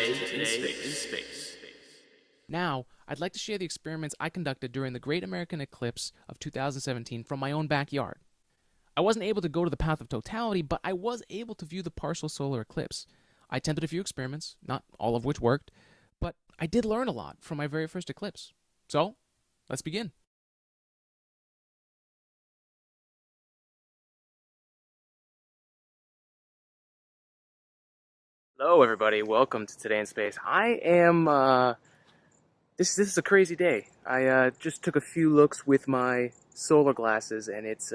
in space. Now, I'd like to share the experiments I conducted during the Great American Eclipse of 2017 from my own backyard. I wasn't able to go to the path of totality, but I was able to view the partial solar eclipse. I attempted a few experiments, not all of which worked, but I did learn a lot from my very first eclipse. So, let's begin. Hello, everybody. Welcome to Today in Space. This is a crazy day. I just took a few looks with my solar glasses, and it's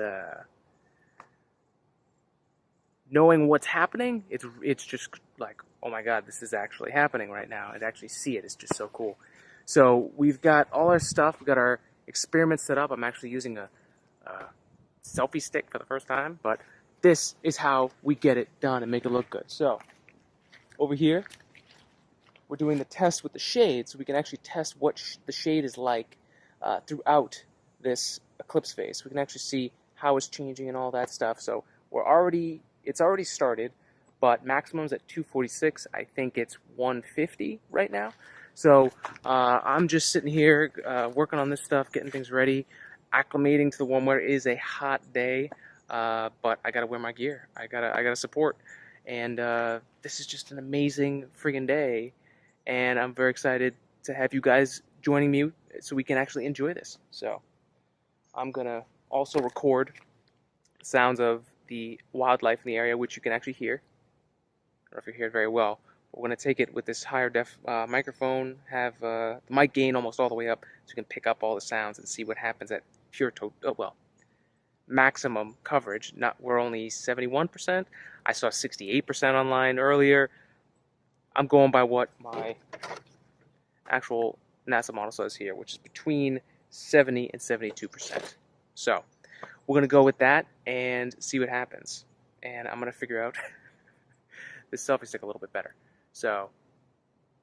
knowing what's happening. It's just like, oh my God, this is actually happening right now. And to actually see it is just so cool. So we've got all our stuff. We've got our experiments set up. I'm actually using a selfie stick for the first time, but this is how we get it done and make it look good. So over here, we're doing the test with the shade, so we can actually test what the shade is like throughout this eclipse phase. So we can actually see how it's changing and all that stuff. So it's already started, but maximum's at 246. I think it's 150 right now. So I'm just sitting here working on this stuff, getting things ready, acclimating to the warm weather. It is a hot day, but I gotta wear my gear. I gotta support. And this is just an amazing friggin' day, and I'm very excited to have you guys joining me so we can actually enjoy this. So I'm gonna also record the sounds of the wildlife in the area, which you can actually hear. I don't know if you hear it very well, but we're gonna take it with this higher def microphone, have the mic gain almost all the way up, so you can pick up all the sounds and see what happens at maximum coverage. We're only 71%. I saw 68% online earlier. I'm going by what my actual NASA model says here, which is between 70 and 72%. So we're gonna go with that and see what happens. And I'm gonna figure out this selfie stick a little bit better. So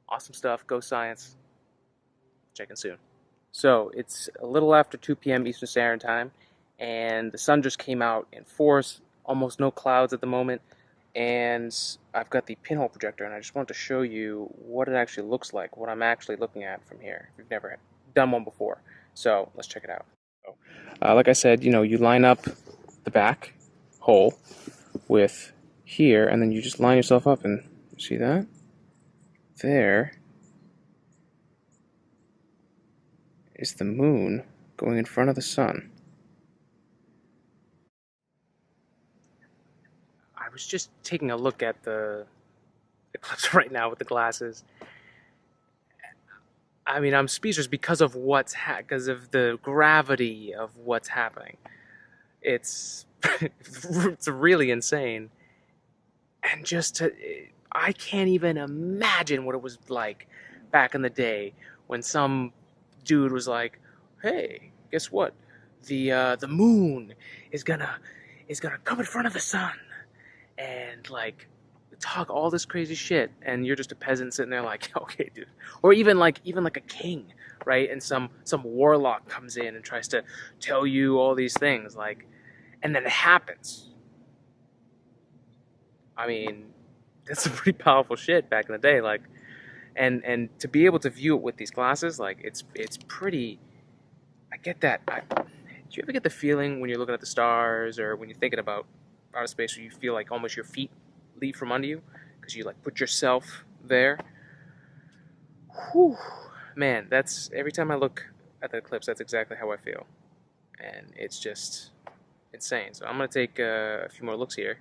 awesome stuff. Go science. Check in soon. So it's a little after 2 p.m. Eastern Standard Time, and the sun just came out in force, almost no clouds at the moment, and I've got the pinhole projector, and I just wanted to show you what it actually looks like, what I'm actually looking at from here, if you've never done one before. So let's check it out. So, like I said, you line up the back hole with here, and then you just line yourself up, and see that? There is the moon going in front of the sun. I was just taking a look at the eclipse right now with the glasses. I mean, I'm speechless because of because of the gravity of what's happening. It's it's really insane, and I can't even imagine what it was like back in the day when some dude was like, "Hey, guess what? The moon is gonna come in front of the sun," and like talk all this crazy shit, and you're just a peasant sitting there like, "Okay, dude." Or even like a king, right? And some warlock comes in and tries to tell you all these things, like, and then it happens. I mean, that's some pretty powerful shit back in the day, like, and to be able to view it with these glasses, like, it's pretty. I get that. Do you ever get the feeling when you're looking at the stars, or when you're thinking about outer space, where you feel like almost your feet leave from under you because you like put yourself there? Whew. Man, that's every time I look at the eclipse, that's exactly how I feel, and it's just insane. So I'm gonna take a few more looks here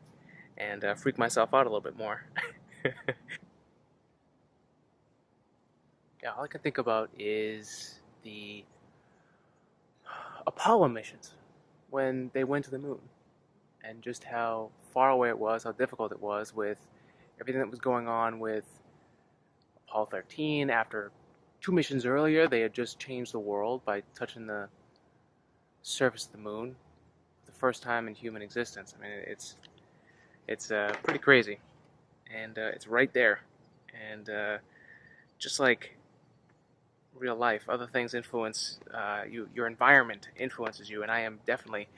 and freak myself out a little bit more. Yeah, all I can think about is the Apollo missions when they went to the moon, and just how far away it was, how difficult it was with everything that was going on with Apollo 13. After 2 missions earlier, they had just changed the world by touching the surface of the moon for the first time in human existence. I mean, it's pretty crazy, and it's right there, and just like real life, other things influence you. Your environment influences you, and I am definitely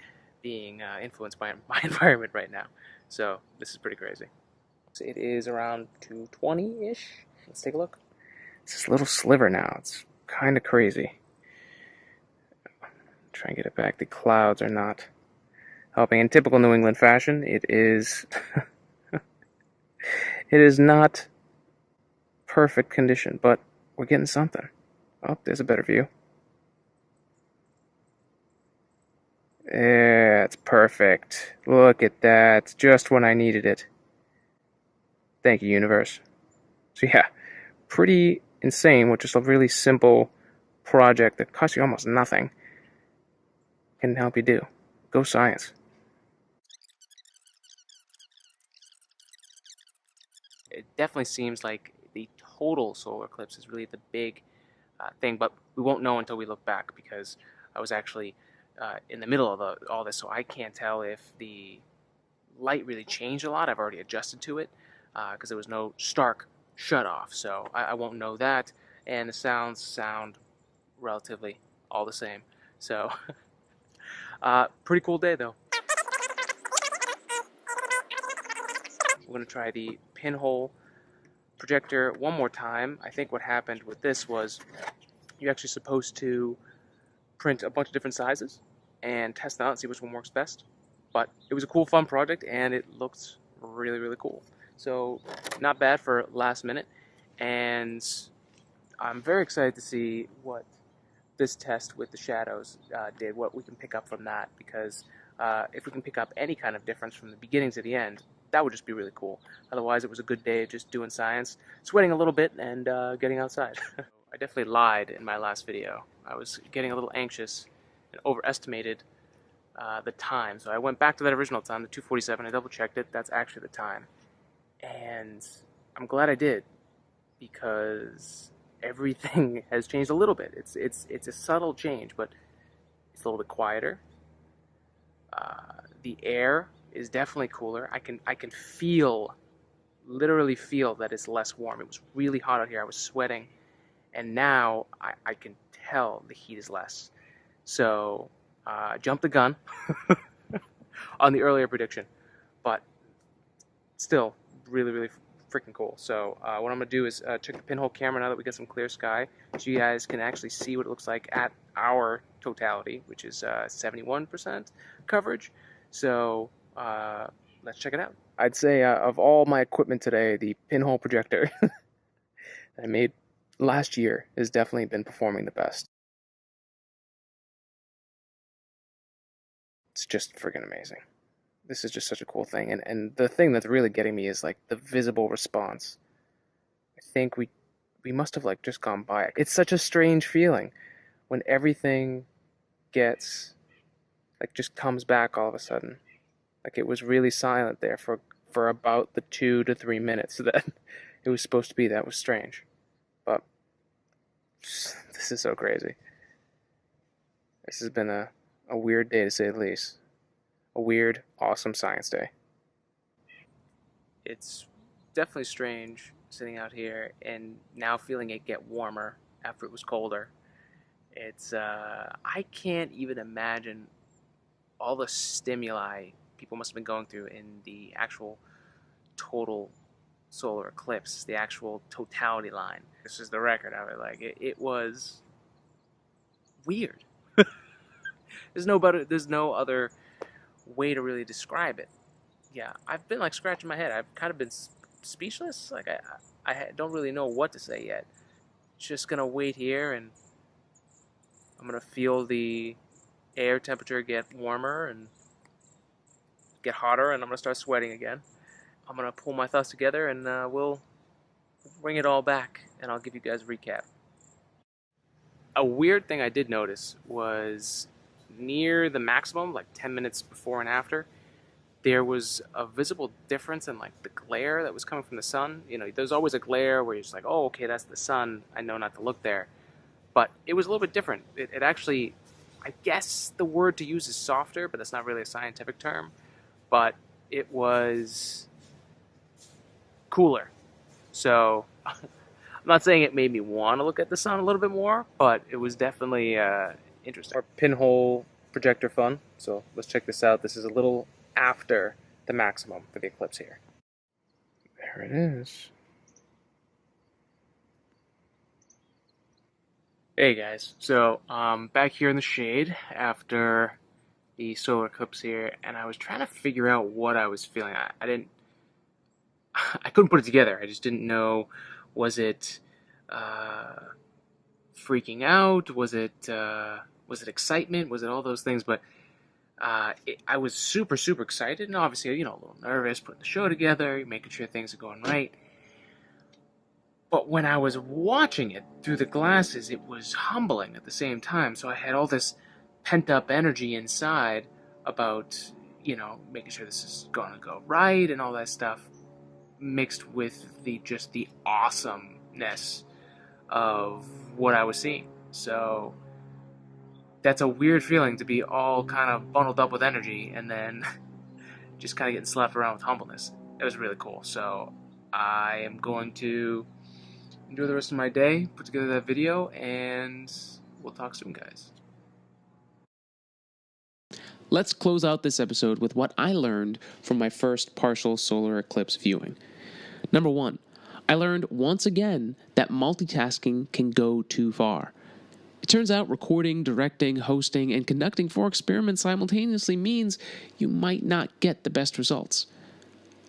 being influenced by my environment right now. So this is pretty crazy. So it is around 2:20-ish, Let's take a look. It's this little sliver now. It's kind of crazy. Try and get it back. The clouds are not helping. In typical New England fashion, it is it is not perfect condition, but we're getting something. Oh, there's a better view. Yeah, it's perfect. Look at that. Just when I needed it. Thank you, universe. So yeah, pretty insane with just a really simple project that costs you almost nothing can help you do. Go science. It definitely seems like the total solar eclipse is really the big thing, but we won't know until we look back because I was actually in the middle of all this, so I can't tell if the light really changed a lot. I've already adjusted to it because there was no stark shut off, so I won't know that, and the sounds sound relatively all the same. So pretty cool day though. We're going to try the pinhole projector one more time. I think what happened with this was you're actually supposed to print a bunch of different sizes and test them out and see which one works best. But it was a cool, fun project, and it looked really, really cool. So not bad for last minute, and I'm very excited to see what this test with the shadows did, what we can pick up from that, because if we can pick up any kind of difference from the beginning to the end, that would just be really cool. Otherwise, it was a good day of just doing science, sweating a little bit, and getting outside. I definitely lied in my last video. I was getting a little anxious and overestimated the time. So I went back to that original time, the 2:47. I double checked it. That's actually the time. And I'm glad I did, because everything has changed a little bit. It's a subtle change, but it's a little bit quieter. The air is definitely cooler. I can feel, literally feel that it's less warm. It was really hot out here. I was sweating, and now I can tell the heat is less. So jumped the gun on the earlier prediction, but still really, really freaking cool. So what I'm going to do is check the pinhole camera now that we get some clear sky, so you guys can actually see what it looks like at our totality, which is 71% coverage. So let's check it out. I'd say of all my equipment today, the pinhole projector I made last year has definitely been performing the best. It's just freaking amazing. This is just such a cool thing, and the thing that's really getting me is like the visible response. I think we must have like just gone by it. It's such a strange feeling when everything gets like just comes back all of a sudden. Like it was really silent there for about the 2 to 3 minutes that it was supposed to be. That was strange, but this is so crazy. This has been a weird day to say the least. A weird, awesome science day. It's definitely strange sitting out here and now feeling it get warmer after it was colder. It's I can't even imagine all the stimuli people must have been going through in the actual total solar eclipse, the actual totality line. This is the record of it. Like it was weird. There's no other way to really describe it. Yeah, I've been like scratching my head. I've kind of been speechless. Like I don't really know what to say yet. Just gonna wait here, and I'm gonna feel the air temperature get warmer and get hotter, and I'm gonna start sweating again. I'm gonna pull my thoughts together, and we'll bring it all back, and I'll give you guys a recap. A weird thing I did notice was near the maximum, like 10 minutes before and after, there was a visible difference in like the glare that was coming from the sun. You know, there's always a glare where you're just like, oh, okay, that's the sun. I know not to look there. But it was a little bit different. It actually, I guess the word to use is softer, but that's not really a scientific term. But it was cooler. So I'm not saying it made me want to look at the sun a little bit more, but it was definitely interesting. Our pinhole projector fun. So let's check this out. This is a little after the maximum for the eclipse here. There it is. Hey guys, so back here in the shade after the solar eclipse here, and I was trying to figure out what I was feeling. I didn't, I couldn't put it together. I just didn't know. Was it freaking out? Was it excitement? Was it all those things? But I was super excited, and obviously, a little nervous putting the show together, making sure things are going right. But when I was watching it through the glasses, it was humbling at the same time. So I had all this pent-up energy inside about, making sure this is going to go right and all that stuff, mixed with the awesomeness of what I was seeing. So that's a weird feeling to be all kind of bundled up with energy and then just kind of getting slapped around with humbleness. It was really cool. So I am going to enjoy the rest of my day, put together that video, and we'll talk soon, guys. Let's close out this episode with what I learned from my first partial solar eclipse viewing. Number 1, I learned once again that multitasking can go too far. It turns out recording, directing, hosting, and conducting 4 experiments simultaneously means you might not get the best results.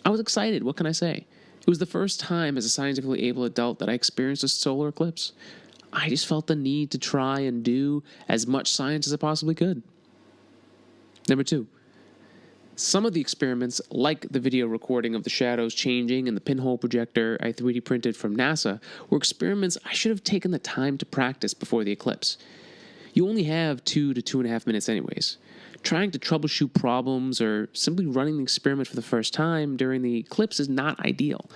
I was excited, what can I say? It was the first time as a scientifically able adult that I experienced a solar eclipse. I just felt the need to try and do as much science as I possibly could. Number 2, some of the experiments, like the video recording of the shadows changing and the pinhole projector I 3D printed from NASA, were experiments I should have taken the time to practice before the eclipse. You only have 2 to 2.5 minutes anyways. Trying to troubleshoot problems or simply running the experiment for the first time during the eclipse is not ideal.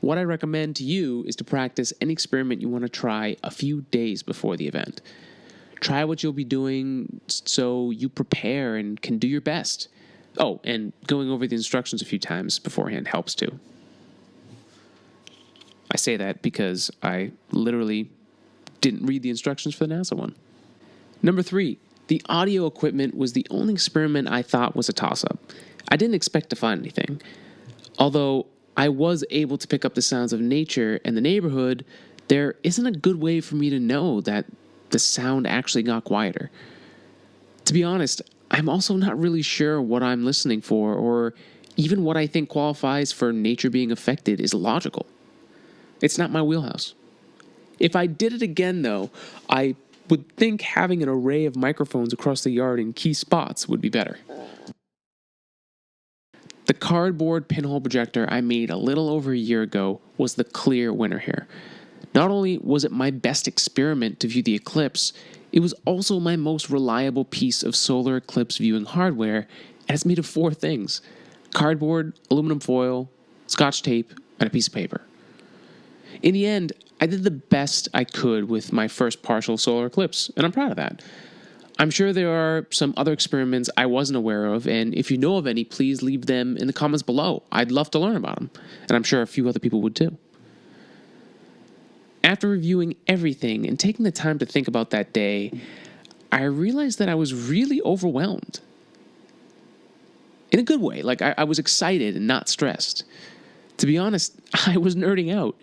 What I recommend to you is to practice any experiment you want to try a few days before the event. Try what you'll be doing so you prepare and can do your best. Oh, and going over the instructions a few times beforehand helps too. I say that because I literally didn't read the instructions for the NASA one. Number 3, the audio equipment was the only experiment I thought was a toss-up. I didn't expect to find anything. Although I was able to pick up the sounds of nature and the neighborhood, there isn't a good way for me to know that the sound actually got quieter. To be honest, I'm also not really sure what I'm listening for or even what I think qualifies for nature being affected is logical. It's not my wheelhouse. If I did it again, though, I would think having an array of microphones across the yard in key spots would be better. The cardboard pinhole projector I made a little over a year ago was the clear winner here. Not only was it my best experiment to view the eclipse, it was also my most reliable piece of solar eclipse viewing hardware, and it's made of 4 things: cardboard, aluminum foil, Scotch tape, and a piece of paper. In the end, I did the best I could with my first partial solar eclipse, and I'm proud of that. I'm sure there are some other experiments I wasn't aware of, and if you know of any, please leave them in the comments below. I'd love to learn about them, and I'm sure a few other people would too. After reviewing everything and taking the time to think about that day, I realized that I was really overwhelmed. In a good way, like I was excited and not stressed. To be honest, I was nerding out.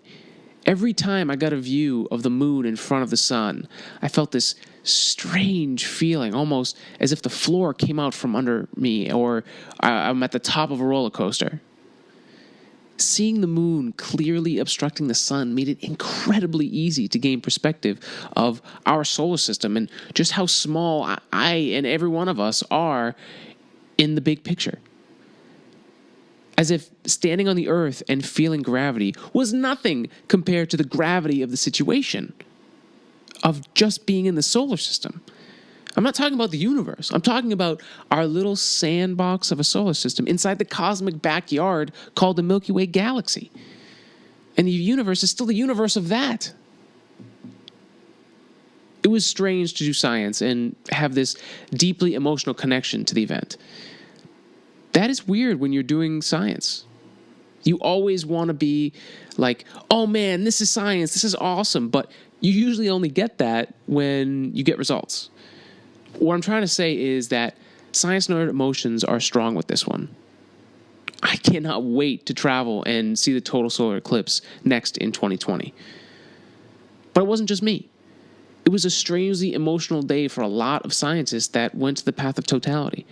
Every time I got a view of the moon in front of the sun, I felt this strange feeling, almost as if the floor came out from under me or I'm at the top of a roller coaster. Seeing the moon clearly obstructing the sun made it incredibly easy to gain perspective of our solar system and just how small I and every one of us are in the big picture. As if standing on the earth and feeling gravity was nothing compared to the gravity of the situation of just being in the solar system. I'm not talking about the universe. I'm talking about our little sandbox of a solar system inside the cosmic backyard called the Milky Way galaxy. And the universe is still the universe of that. It was strange to do science and have this deeply emotional connection to the event. That is weird when you're doing science. You always want to be like, oh man, this is science, this is awesome, but you usually only get that when you get results. What I'm trying to say is that science nerd emotions are strong with this one. I cannot wait to travel and see the total solar eclipse next in 2020. But it wasn't just me. It was a strangely emotional day for a lot of scientists that went to the path of totality.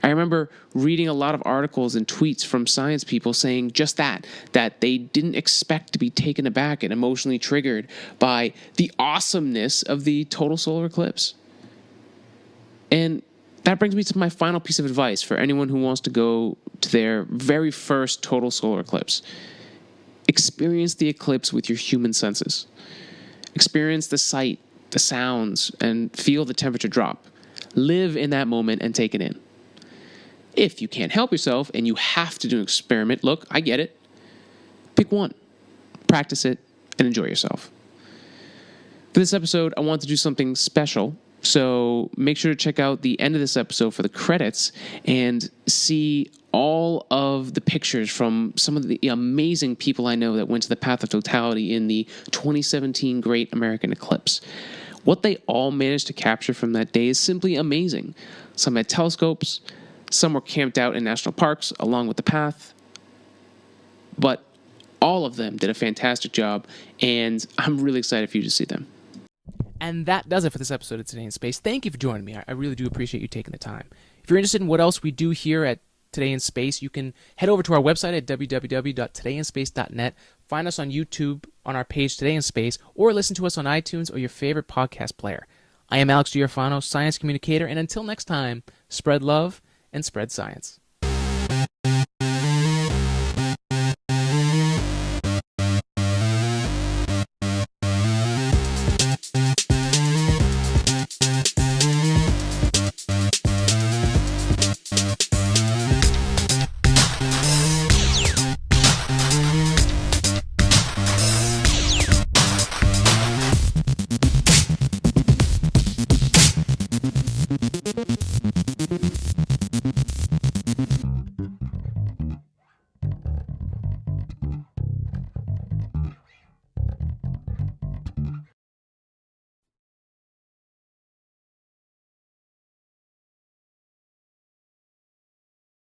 I remember reading a lot of articles and tweets from science people saying just that they didn't expect to be taken aback and emotionally triggered by the awesomeness of the total solar eclipse. And that brings me to my final piece of advice for anyone who wants to go to their very first total solar eclipse. Experience the eclipse with your human senses. Experience the sight, the sounds, and feel the temperature drop. Live in that moment and take it in. If you can't help yourself and you have to do an experiment, look, I get it. Pick one, practice it, and enjoy yourself. For this episode, I want to do something special, so make sure to check out the end of this episode for the credits and see all of the pictures from some of the amazing people I know that went to the path of totality in the 2017 Great American Eclipse. What they all managed to capture from that day is simply amazing. Some had telescopes, some were camped out in national parks along with the path, but all of them did a fantastic job, and I'm really excited for you to see them. And that does it for this episode of Today in Space. Thank you for joining me. I really do appreciate you taking the time. If you're interested in what else we do here at Today in Space, you can head over to our website at www.todayinspace.net. Find us on YouTube on our page Today in Space, or listen to us on iTunes or your favorite podcast player. I am Alex Giorfano, science communicator, and until next time, spread love and spread science.